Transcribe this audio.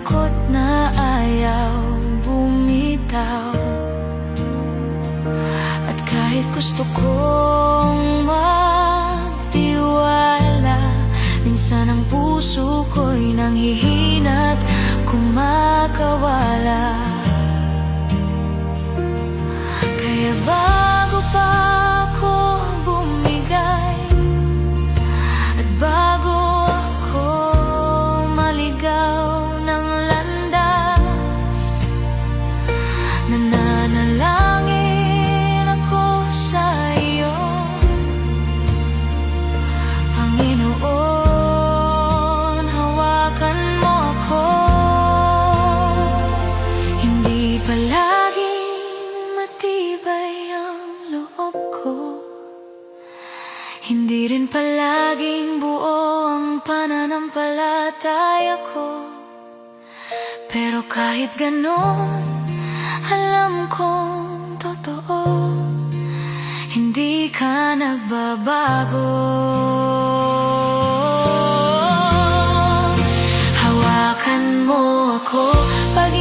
takot na ayaw bumitaw. At kahit gusto kong magtiwala, minsan ang puso ko'y nanghihina't kumakawala. Kaya bago pa ako bumigay at bago ako maligaw ng landas, nananalangin ako sa iyo, Panginoon. Hawakan mo ako. Hindi palaging matibay ang loob ko, hindi rin palaging buo ang pananampalataya ko. Pero kahit ganon, alam kong totoo, hindi ka nagbabago. Hawakan mo ako pag